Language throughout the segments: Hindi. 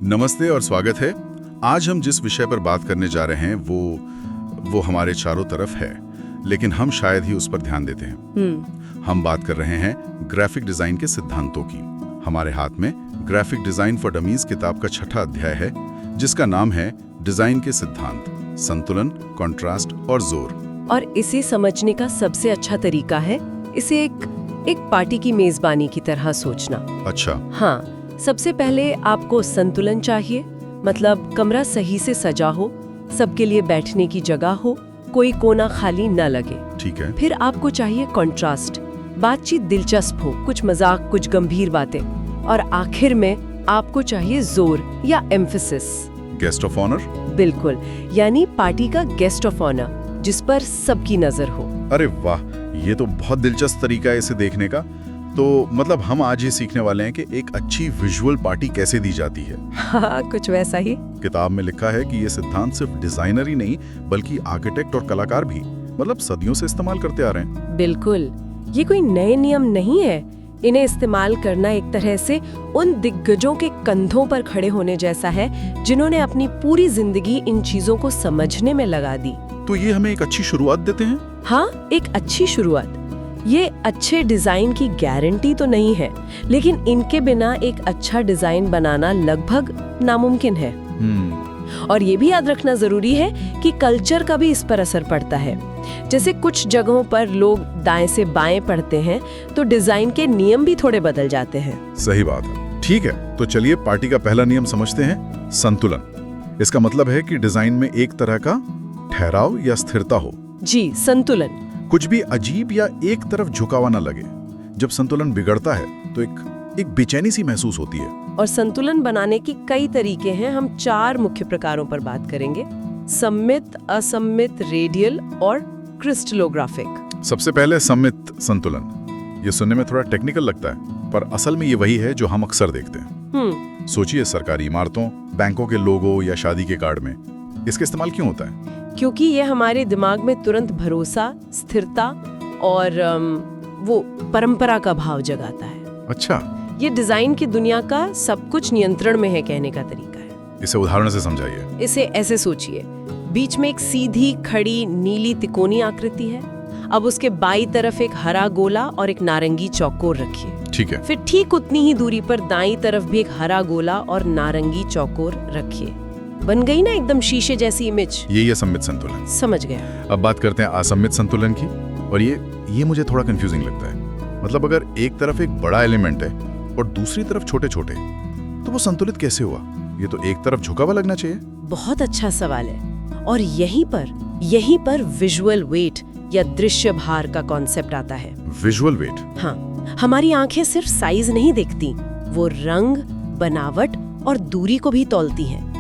नमस्ते और स्वागत है। आज हम जिस विषय पर बात करने जा रहे हैं वो हमारे चारों तरफ है, लेकिन हम शायद ही उस पर ध्यान देते हैं। हम बात कर रहे हैं ग्राफिक डिजाइन के सिद्धांतों की। हमारे हाथ में ग्राफिक डिजाइन फॉर डमीज किताब का 6ठा अध्याय है, जिसका नाम है डिजाइन के सिद्धांत, संतुलन, कॉन्ट्रास्ट और जोर। और इसे समझने का सबसे अच्छा तरीका है इसे एक पार्टी की मेजबानी की तरह सोचना। अच्छा। हाँ, सबसे पहले आपको संतुलन चाहिए, मतलब कमरा सही से सजा हो, सबके लिए बैठने की जगह हो, कोई कोना खाली न लगे। ठीक है। फिर आपको चाहिए कॉन्ट्रास्ट, बातचीत दिलचस्प हो, कुछ मजाक, कुछ गंभीर बातें। और आखिर में आपको चाहिए जोर या एम्फेसिस। Guest of honour? बिल्कुल, यानी पार्टी का गेस्ट ऑफ ऑनर, जिस पर सबकी नजर हो। अरे वाह, ये तो बहुत दिलचस्प तरीका है इसे देखने का। तो मतलब हम आज ये सीखने वाले हैं कि एक अच्छी विजुअल पार्टी कैसे दी जाती है। हाँ, कुछ वैसा ही। किताब में लिखा है कि ये सिद्धांत सिर्फ डिजाइनर ही नहीं, बल्कि आर्किटेक्ट और कलाकार भी मतलब सदियों से इस्तेमाल करते आ रहे हैं। बिल्कुल, ये कोई नए नियम नहीं है। इन्हें इस्तेमाल करना एक तरह से उन दिग्गजों के कंधों पर खड़े होने जैसा है, जिन्होंने अपनी पूरी जिंदगी इन चीजों को समझने में लगा दी। तो ये हमें एक अच्छी शुरुआत देते हैं। हाँ, एक अच्छी शुरुआत। ये अच्छे डिजाइन की गारंटी तो नहीं है, लेकिन इनके बिना एक अच्छा डिजाइन बनाना लगभग नामुमकिन है। और ये भी याद रखना जरूरी है कि कल्चर का भी इस पर असर पड़ता है। जैसे कुछ जगहों पर लोग दाएं से बाएं पढ़ते हैं, तो डिजाइन के नियम भी थोड़े बदल जाते हैं। सही बात है। ठीक है, तो चलिए पार्टी का पहला नियम समझते हैं, संतुलन। इसका मतलब है कि डिजाइन में एक तरह का ठहराव या स्थिरता हो। जी, संतुलन। कुछ भी अजीब या एक तरफ झुका हुआ न लगे। जब संतुलन बिगड़ता है तो एक बेचैनी सी महसूस होती है। और संतुलन बनाने की कई तरीके हैं। हम 4 मुख्य प्रकारों पर बात करेंगे: सममित, असममित, रेडियल और क्रिस्टलोग्राफिक। सबसे पहले सममित संतुलन। ये सुनने में थोड़ा टेक्निकल लगता है, पर असल में ये वही है जो हम अक्सर देखते हैं। सोचिए, सरकारी इमारतों, बैंकों के लोगो या शादी के कार्ड में इसका इस्तेमाल क्यों होता है? क्योंकि ये हमारे दिमाग में तुरंत भरोसा, स्थिरता और वो परंपरा का भाव जगाता है। अच्छा। ये डिजाइन की दुनिया का सब कुछ नियंत्रण में है कहने का तरीका है। इसे उदाहरण से समझाइए। इसे ऐसे सोचिए, बीच में एक सीधी खड़ी नीली तिकोनी आकृति है। अब उसके बाईं तरफ एक हरा गोला और एक नारंगी चौकोर रखिए। ठीक है। फिर ठीक उतनी ही दूरी पर दाईं तरफ भी एक हरा गोला और नारंगी चौकोर रखिए। बन गई ना एकदम शीशे जैसी इमेज। ये सममित संतुलन। समझ गया। अब बात करते हैं असममित संतुलन की, और ये मुझे थोड़ा कंफ्यूजिंग लगता है। मतलब अगर एक तरफ एक बड़ा एलिमेंट है और दूसरी तरफ छोटे छोटे, तो वो संतुलित कैसे हुआ? ये तो एक तरफ झुका हुआ लगना चाहिए। बहुत अच्छा सवाल है। और यहीं पर विजुअल वेट या दृश्य भार का कॉन्सेप्ट आता है। Visual weight? हाँ, हमारी आंखें सिर्फ साइज नहीं देखती, वो रंग, बनावट और दूरी को भी तौलती हैं।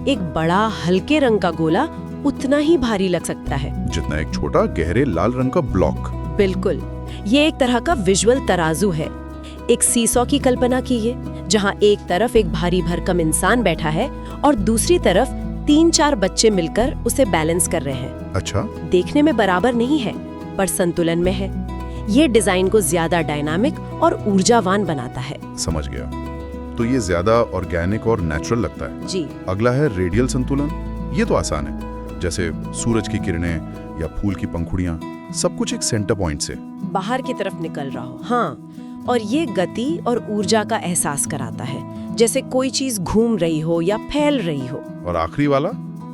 एक बड़ा हल्के रंग का गोला उतना ही भारी लग सकता है जितना एक छोटा गहरे लाल रंग का ब्लॉक। बिल्कुल, ये एक तरह का विजुअल तराजू है। एक सीसॉ की कल्पना कीजिए, जहाँ एक तरफ एक भारी भरकम इंसान बैठा है और दूसरी तरफ 3-4 बच्चे मिलकर उसे बैलेंस कर रहे हैं। अच्छा। देखने में बराबर नहीं है, पर संतुलन में है। ये डिजाइन को ज्यादा डायनामिक और ऊर्जावान बनाता है। समझ गया। तो ये ज्यादा ऑर्गेनिक और नेचुरल लगता है। जी। अगला है रेडियल संतुलन। ये तो आसान है, जैसे सूरज की किरणें या फूल की पंखुड़ियां, सब कुछ एक सेंटर पॉइंट से बाहर की तरफ निकल रहा हो। हाँ, और ये गति और ऊर्जा का एहसास कराता है, जैसे कोई चीज घूम रही हो या फैल रही हो। और आखिरी वाला?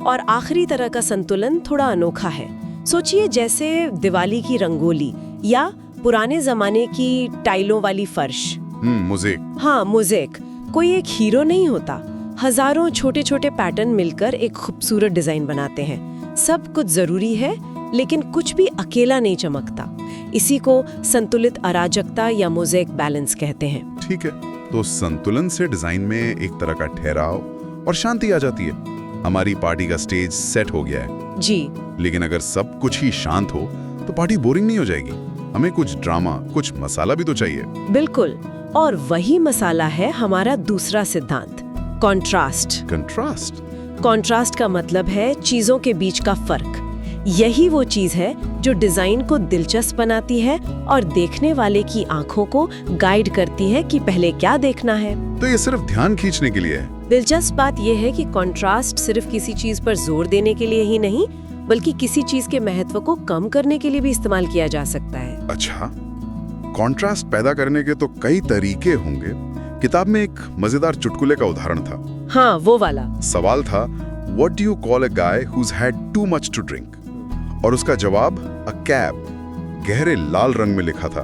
और आखिरी तरह का संतुलन थोड़ा अनोखा है। सोचिए, जैसे दिवाली की रंगोली या पुराने जमाने की टाइलों वाली फर्श। मोज़ेक। हाँ, मोज़ेक। कोई एक हीरो नहीं होता, हजारों छोटे छोटे पैटर्न मिलकर एक खूबसूरत डिजाइन बनाते हैं। सब कुछ जरूरी है, लेकिन कुछ भी अकेला नहीं चमकता। इसी को संतुलित अराजकता या मोज़ेक बैलेंस कहते हैं। ठीक है, तो संतुलन से डिजाइन में एक तरह का ठहराव और शांति आ जाती है। हमारी पार्टी का स्टेज सेट हो गया है। जी। लेकिन अगर सब कुछ ही शांत हो तो पार्टी बोरिंग नहीं हो जाएगी। हमें कुछ ड्रामा, कुछ मसाला भी तो चाहिए। बिल्कुल, और वही मसाला है हमारा दूसरा सिद्धांत, कॉन्ट्रास्ट। कंट्रास्ट? कॉन्ट्रास्ट का मतलब है चीजों के बीच का फर्क। यही वो चीज है जो डिजाइन को दिलचस्प बनाती है और देखने वाले की आंखों को गाइड करती है कि पहले क्या देखना है। तो ये सिर्फ ध्यान खींचने के लिए है? दिलचस्प बात यह है कि कंट्रास्ट सिर्फ किसी चीज पर जोर देने के लिए ही नहीं, बल्कि किसी चीज के महत्व को कम करने के लिए भी इस्तेमाल किया जा सकता है। अच्छा, कंट्रास्ट पैदा करने के तो कई तरीके होंगे। किताब में एक मजेदार चुटकुले का उदाहरण था। हाँ, वो वाला। सवाल था, What do you call a guy who's had too much to drink? और उसका जवाब, a cab, गहरे लाल रंग में लिखा था।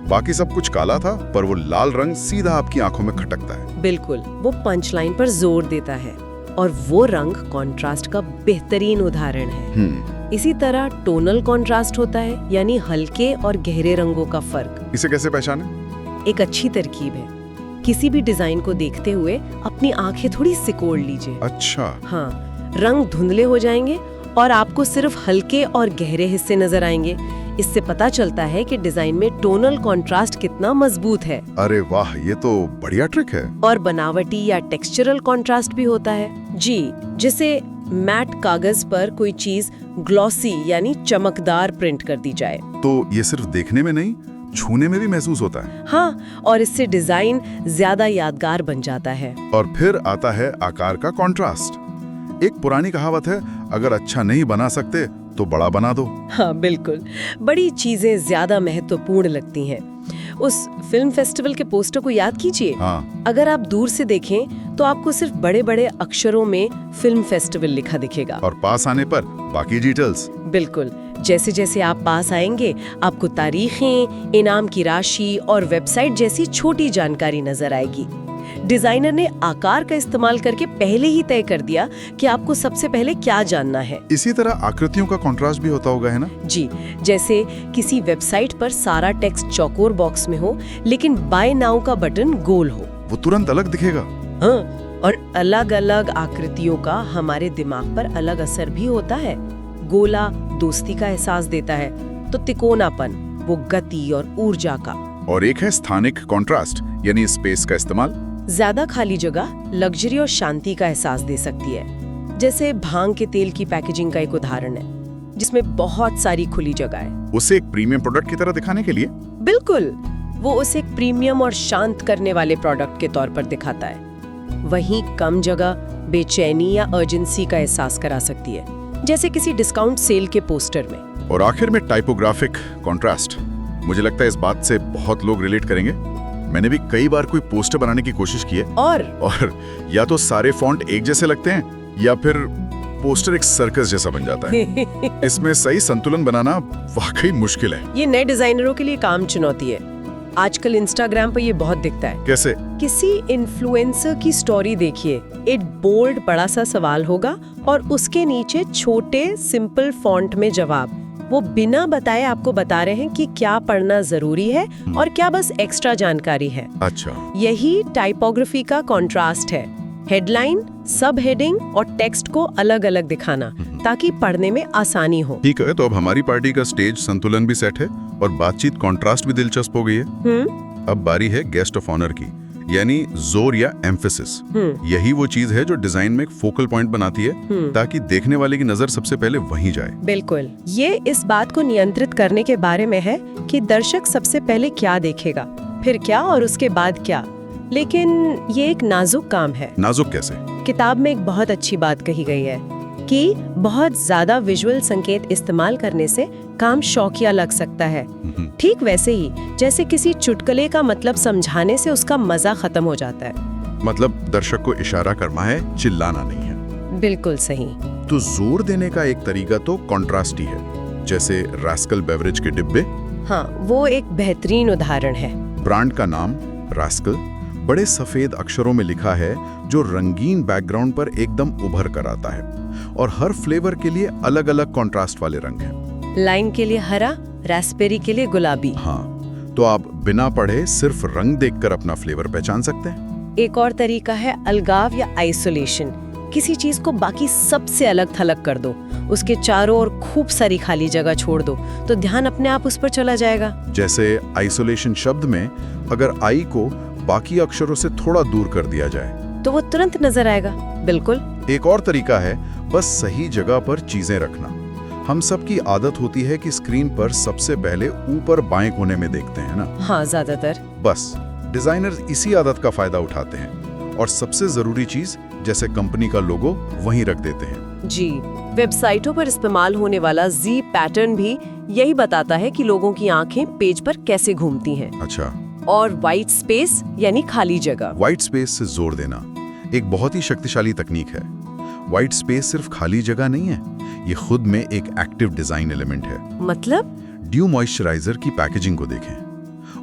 बाकी सब कुछ काला था, पर वो लाल रंग सीधा आपकी आंखों में खटकता है। बिल्कुल, वो पंच लाइन पर जोर देता है और वो रंग कंट्रास्ट का बेहतरीन उदाहरण है। इसी तरह टोनल कंट्रास्ट होता है, यानी हल्के और गहरे रंगों का फर्क। इसे कैसे पहचाने? एक अच्छी तरकीब है, किसी भी डिजाइन को देखते हुए अपनी आंखें थोड़ी सिकोड़ लीजिए। अच्छा। हाँ, रंग धुंधले हो जाएंगे और आपको सिर्फ हल्के और गहरे हिस्से नजर आएंगे। इससे पता चलता है कि डिजाइन में टोनल कंट्रास्ट कितना मजबूत है। अरे वाह, ये तो बढ़िया ट्रिक है। और बनावटी या टेक्सचरल कंट्रास्ट भी होता है जी, जैसे मैट कागज पर कोई चीज ग्लॉसी यानी चमकदार प्रिंट कर दी जाए। तो ये सिर्फ देखने में नहीं, छूने में भी महसूस होता है। हाँ, और इससे डिजाइन ज्यादा यादगार बन जाता है। और फिर आता है आकार का कंट्रास्ट। एक पुरानी कहावत है, अगर अच्छा नहीं बना सकते तो बड़ा बना दो। हाँ बिल्कुल, बड़ी चीजें ज्यादा महत्वपूर्ण लगती हैं। उस फिल्म फेस्टिवल के पोस्टर को याद कीजिए। हाँ। अगर आप दूर से देखें तो आपको सिर्फ बड़े बड़े अक्षरों में फिल्म फेस्टिवल लिखा दिखेगा, और पास आने पर बाकी डिटेल्स। बिल्कुल, जैसे जैसे आप पास आएंगे आपको तारीखें, इनाम की राशि और वेबसाइट जैसी छोटी जानकारी नजर आएगी। डिजाइनर ने आकार का इस्तेमाल करके पहले ही तय कर दिया कि आपको सबसे पहले क्या जानना है। इसी तरह आकृतियों का कंट्रास्ट भी होता होगा, है ना? जी, जैसे किसी वेबसाइट पर सारा टेक्स्ट चौकोर बॉक्स में हो, लेकिन बाय नाउ का बटन गोल हो, वो तुरंत अलग दिखेगा। हाँ, और अलग अलग आकृतियों का हमारे दिमाग पर अलग असर भी होता है। गोला दोस्ती का एहसास देता है, तो तिकोनापन वो गति और ऊर्जा का। और एक है स्थानिक कंट्रास्ट, यानी स्पेस का इस्तेमाल। ज्यादा खाली जगह लग्जरी और शांति का एहसास दे सकती है। जैसे भांग के तेल की पैकेजिंग का एक उदाहरण है, जिसमें बहुत सारी खुली जगह है। उसे एक प्रीमियम प्रोडक्ट की तरह दिखाने के लिए? बिल्कुल, वो उसे एक प्रीमियम और शांत करने वाले प्रोडक्ट के तौर पर दिखाता है। वहीं कम जगह बेचैनी या अर्जेंसी का एहसास करा सकती है, जैसे किसी डिस्काउंट सेल के पोस्टर में। और आखिर में टाइपोग्राफिक कंट्रास्ट। मुझे लगता है इस बात से बहुत लोग रिलेट करेंगे। मैंने भी कई बार कोई पोस्टर बनाने की कोशिश की है, और या तो सारे फॉन्ट एक जैसे लगते हैं, या फिर पोस्टर एक सर्कस जैसा बन जाता है। इसमें सही संतुलन बनाना वाकई मुश्किल है। ये नए डिजाइनरों के लिए काम चुनौती है। आजकल इंस्टाग्राम पर ये बहुत दिखता है। कैसे? किसी इन्फ्लुएंसर की स्टोरी देखिए, एक बोल्ड बड़ा सा सवाल होगा और उसके नीचे छोटे सिंपल फॉन्ट में जवाब। वो बिना बताए आपको बता रहे हैं कि क्या पढ़ना जरूरी है और क्या बस एक्स्ट्रा जानकारी है। अच्छा, यही टाइपोग्राफी का कंट्रास्ट है। हेडलाइन, सब हेडिंग और टेक्स्ट को अलग अलग दिखाना, ताकि पढ़ने में आसानी हो। ठीक है, तो अब हमारी पार्टी का स्टेज संतुलन भी सेट है और बातचीत कंट्रास्ट भी दिलचस्प हो गई है। अब बारी है गेस्ट ऑफ ऑनर की, यानी जोर या एम्फेसिस। यही वो चीज है जो डिजाइन में एक फोकल पॉइंट बनाती है, ताकि देखने वाले की नजर सबसे पहले वहीं जाए। बिल्कुल, ये इस बात को नियंत्रित करने के बारे में है कि दर्शक सबसे पहले क्या देखेगा, फिर क्या और उसके बाद क्या। लेकिन ये एक नाजुक काम है। नाजुक कैसे? किताब में एक बहुत अच्छी बात कही गई है कि बहुत ज्यादा विजुअल संकेत इस्तेमाल करने से काम शौकिया लग सकता है। ठीक वैसे ही जैसे किसी चुटकुले का मतलब समझाने से उसका मजा खत्म हो जाता है। मतलब दर्शक को इशारा करना है, चिल्लाना नहीं है। बिल्कुल सही। तो जोर देने का एक तरीका तो कंट्रास्ट ही है, जैसे रास्कल बेवरेज के डिब्बे। हाँ, वो एक बेहतरीन उदाहरण है। ब्रांड का नाम रास्कल बड़े सफेद अक्षरों में लिखा है, जो रंगीन बैकग्राउंड पर एकदम उभर कर आता है, और हर फ्लेवर के लिए अलग अलग कंट्रास्ट वाले रंग हैं। लाइम के लिए हरा, रास्पबेरी के लिए गुलाबी। हाँ, तो आप बिना पढ़े सिर्फ रंग देखकर अपना फ्लेवर पहचान सकते हैं। एक और तरीका है अलगाव या आइसोलेशन। किसी चीज को बाकी सबसे अलग थलग कर दो, उसके चारों ओर खूब सारी खाली जगह छोड़ दो, तो ध्यान अपने आप उस पर चला जाएगा। जैसे आइसोलेशन शब्द में अगर आई को बाकी अक्षरों से थोड़ा दूर कर दिया जाए तो वो तुरंत नजर आएगा। बिल्कुल। एक और तरीका है बस सही जगह पर चीजें रखना। हम सबकी आदत होती है कि स्क्रीन पर सबसे पहले ऊपर बाएं कोने में देखते हैं ना। हाँ, ज्यादातर। बस डिजाइनर्स इसी आदत का फायदा उठाते हैं और सबसे जरूरी चीज जैसे कंपनी का लोगो वहीं रख देते हैं। जी, वेबसाइटों पर इस्तेमाल होने वाला जी पैटर्न भी यही बताता है कि लोगों की आंखें पेज पर कैसे घूमती हैं। अच्छा। और व्हाइट स्पेस यानी खाली जगह। व्हाइट स्पेस से जोर देना एक बहुत ही शक्तिशाली तकनीक है। व्हाइट स्पेस सिर्फ खाली जगह नहीं है, ये खुद में एक एक्टिव डिजाइन एलिमेंट है। मतलब? ड्यू मॉइस्चराइजर की पैकेजिंग को देखें,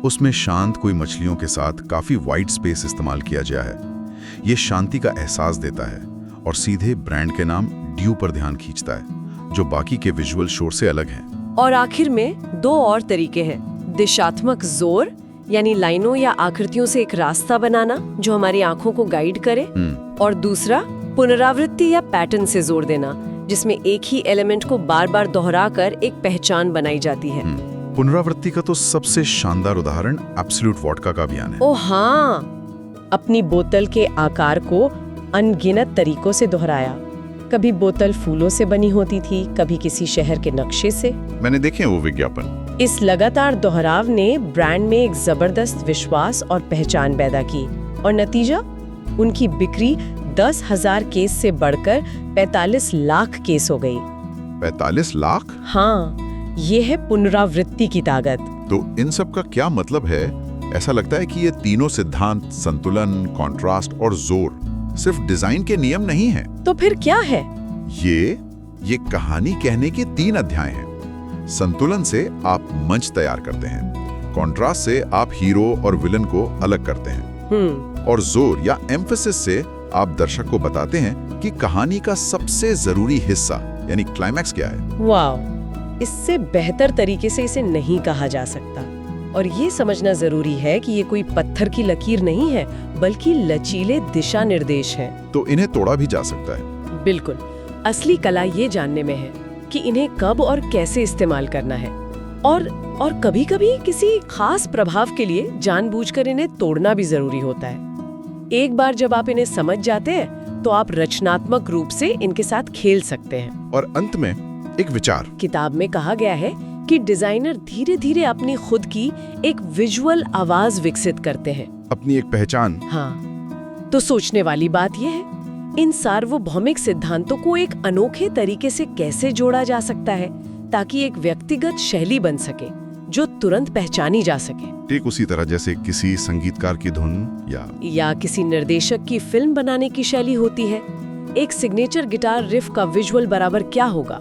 उसमें शांत कोई मछलियों के साथ काफी व्हाइट स्पेस इस्तेमाल किया गया है। ये शांति का एहसास देता है और सीधे ब्रांड के नाम ड्यू पर ध्यान खींचता है, जो बाकी के विजुअल शोर से अलग है। और आखिर में 2 और तरीके हैं, दिशात्मक जोर यानी लाइनों या आकृतियों से एक रास्ता बनाना जो हमारी आंखों को गाइड करे, और दूसरा पुनरावृत्ति या पैटर्न से जोर देना, जिसमें एक ही एलिमेंट को बार बार दोहराकर एक पहचान बनाई जाती है। पुनरावृत्ति का तो सबसे शानदार उदाहरण एब्सोल्यूट वोडका का अभियान है। ओ हाँ, अपनी बोतल के आकार को अनगिनत तरीकों से दोहराया। कभी बोतल फूलों से बनी होती थी, कभी किसी शहर के नक्शे से। मैंने देखे वो विज्ञापन। इस लगातार दोहराव ने ब्रांड में एक जबरदस्त विश्वास और पहचान पैदा की, और नतीजा, उनकी बिक्री 10,000 केस से बढ़कर 45 लाख केस हो गई। 45 लाख? हाँ, ये है पुनरावृत्ति की ताकत। तो इन सब का क्या मतलब है? ऐसा लगता है कि ये तीनों सिद्धांत, संतुलन, कंट्रास्ट और जोर, सिर्फ डिजाइन के नियम नहीं है। तो फिर क्या है? ये कहानी कहने के 3 अध्याय हैं। संतुलन से आप मंच तैयार करते हैं, कंट्रास्ट से आप हीरो और विलन को अलग करते हैं, और जोर या एम्फेसिस से आप दर्शक को बताते हैं कि कहानी का सबसे जरूरी हिस्सा यानी क्लाइमैक्स क्या है। वाह, इससे बेहतर तरीके से इसे नहीं कहा जा सकता। और ये समझना जरूरी है कि ये कोई पत्थर की लकीर नहीं है, बल्कि लचीले दिशा निर्देश हैं। तो इन्हें तोड़ा भी जा सकता है। बिल्कुल। असली कला ये जानने में है कि इन्हें कब और कैसे इस्तेमाल करना है, और कभी-कभी किसी खास प्रभाव के लिए जानबूझकर इन्हें तोड़ना भी जरूरी होता है। एक बार जब आप इन्हें समझ जाते हैं, तो आप रचनात्मक रूप से इनके साथ खेल सकते हैं। और अंत में एक विचार। किताब में कहा गया है कि डिजाइनर धीरे-धीरे अपनी खुद की एक विजुअल आवाज विकसित करते हैं, अपनी एक पहचान। हाँ, तो सोचने वाली बात यह है, इन सार्वभौमिक सिद्धांतों को एक अनोखे तरीके से कैसे जोड़ा जा सकता है ताकि एक व्यक्तिगत शैली बन सके जो तुरंत पहचानी जा सके। ठीक उसी तरह जैसे किसी संगीतकार की धुन या किसी निर्देशक की फिल्म बनाने की शैली होती है। एक सिग्नेचर गिटार रिफ का विजुअल बराबर क्या होगा,